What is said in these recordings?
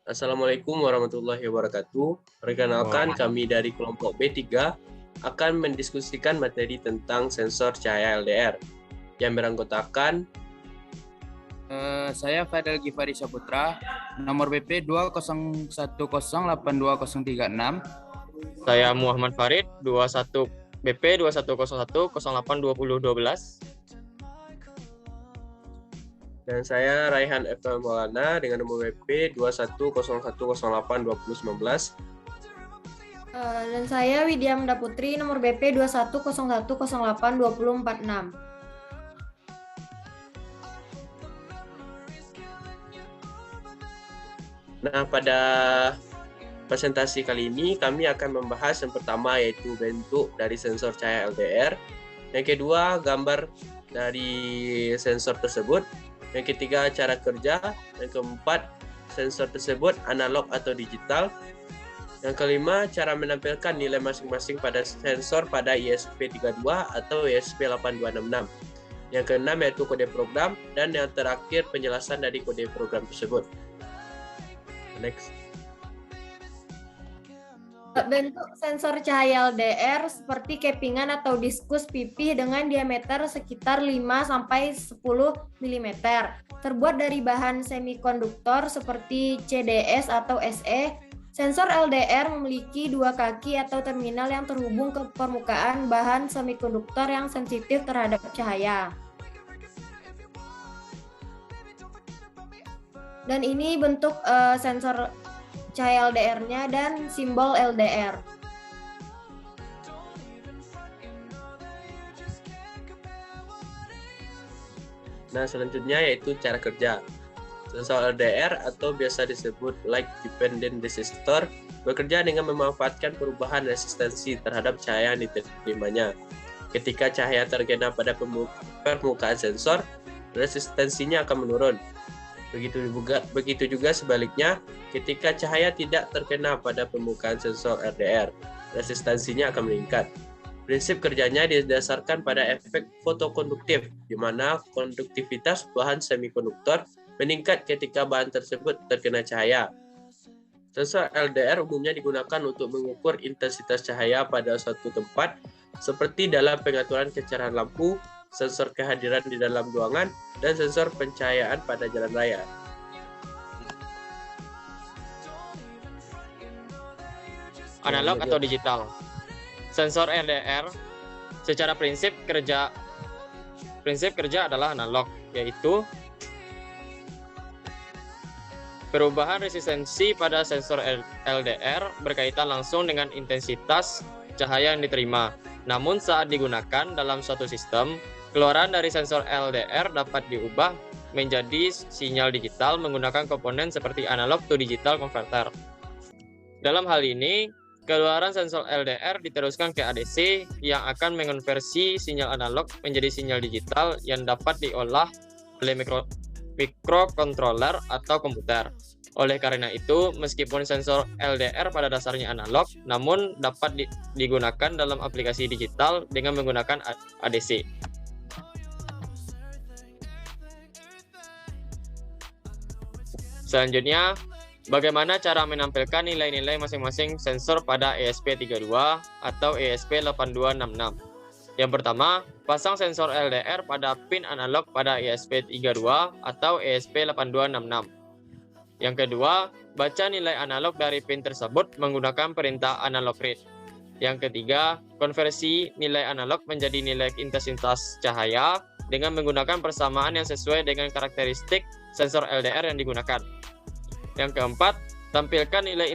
Assalamualaikum warahmatullahi wabarakatuh. Perkenalkan, kami dari kelompok B3 akan mendiskusikan materi tentang sensor cahaya LDR yang beranggotakan Saya Fadel Gifari Saputra, nomor BP 201082036. Saya Muhammad Farid, 21 BP 2101082012. dan saya Raihan Eftal Maulana dengan nomor BP 2101082019. Dan saya Widya Menda Putri, nomor BP 2101082046. Nah, pada presentasi kali ini kami akan membahas yang pertama yaitu bentuk dari sensor cahaya LDR, yang kedua gambar dari sensor tersebut, yang ketiga cara kerja, yang keempat sensor tersebut analog atau digital, yang kelima cara menampilkan nilai masing-masing pada sensor pada ESP32 atau ESP8266, yang keenam yaitu kode program, dan yang terakhir penjelasan dari kode program tersebut. Next. Bentuk sensor cahaya LDR seperti kepingan atau diskus pipih dengan diameter sekitar 5-10 mm. Terbuat dari bahan semikonduktor seperti CDS atau SE. Sensor LDR memiliki dua kaki atau terminal yang terhubung ke permukaan bahan semikonduktor yang sensitif terhadap cahaya. Dan ini bentuk sensor cahaya LDR-nya dan simbol LDR. Nah, selanjutnya yaitu cara kerja. Sensor LDR atau biasa disebut Light Dependent Resistor bekerja dengan memanfaatkan perubahan resistensi terhadap cahaya yang diterimanya. Ketika cahaya terkena pada permukaan sensor, resistensinya akan menurun. Begitu juga sebaliknya, ketika cahaya tidak terkena pada permukaan sensor LDR, resistensinya akan meningkat. Prinsip kerjanya didasarkan pada efek fotokonduktif, di mana konduktivitas bahan semikonduktor meningkat ketika bahan tersebut terkena cahaya. Sensor LDR umumnya digunakan untuk mengukur intensitas cahaya pada suatu tempat, seperti dalam pengaturan kecerahan lampu, sensor kehadiran di dalam ruangan, dan sensor pencahayaan pada jalan raya. Analog atau digital. Sensor LDR secara prinsip kerja adalah analog, yaitu perubahan resistensi pada sensor LDR berkaitan langsung dengan intensitas cahaya yang diterima. Namun saat digunakan dalam suatu sistem, keluaran dari sensor LDR dapat diubah menjadi sinyal digital menggunakan komponen seperti analog to digital converter. Dalam hal ini, keluaran sensor LDR diteruskan ke ADC yang akan mengonversi sinyal analog menjadi sinyal digital yang dapat diolah oleh microcontroller atau komputer. Oleh karena itu, meskipun sensor LDR pada dasarnya analog, namun dapat digunakan dalam aplikasi digital dengan menggunakan ADC. Selanjutnya, bagaimana cara menampilkan nilai-nilai masing-masing sensor pada ESP32 atau ESP8266? Yang pertama, pasang sensor LDR pada pin analog pada ESP32 atau ESP8266. Yang kedua, baca nilai analog dari pin tersebut menggunakan perintah analog read. Yang ketiga, konversi nilai analog menjadi nilai intensitas cahaya dengan menggunakan persamaan yang sesuai dengan karakteristik sensor LDR yang digunakan. Yang keempat, tampilkan nilai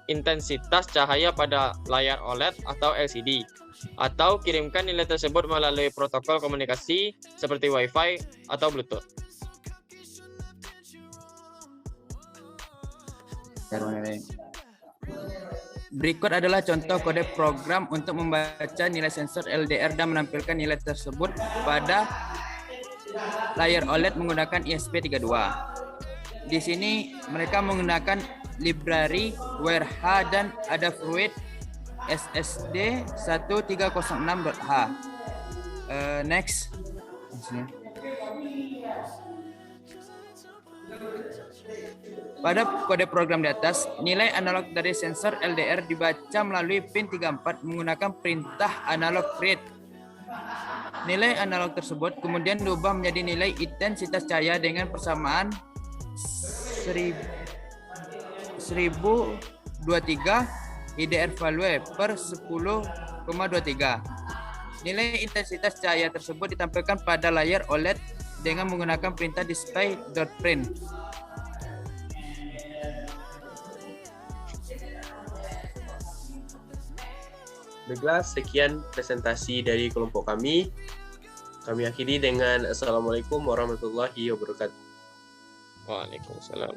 intensitas cahaya pada layar OLED atau LCD, atau kirimkan nilai tersebut melalui protokol komunikasi seperti Wi-Fi atau Bluetooth. Berikut adalah contoh kode program untuk membaca nilai sensor LDR dan menampilkan nilai tersebut pada layar OLED menggunakan ESP32. Di sini mereka menggunakan library WRH dan Adafruit SSD 1306.h. Next. Pada kode program di atas, nilai analog dari sensor LDR dibaca melalui pin 34 menggunakan perintah analog read. Nilai analog tersebut kemudian diubah menjadi nilai intensitas cahaya dengan persamaan 1023 IDR value per 10,23. Nilai intensitas cahaya tersebut ditampilkan pada layar OLED dengan menggunakan perintah display.print. Baiklah, sekian presentasi dari kelompok kami. Kami akhiri dengan Assalamualaikum warahmatullahi wabarakatuh. Waalaikumsalam.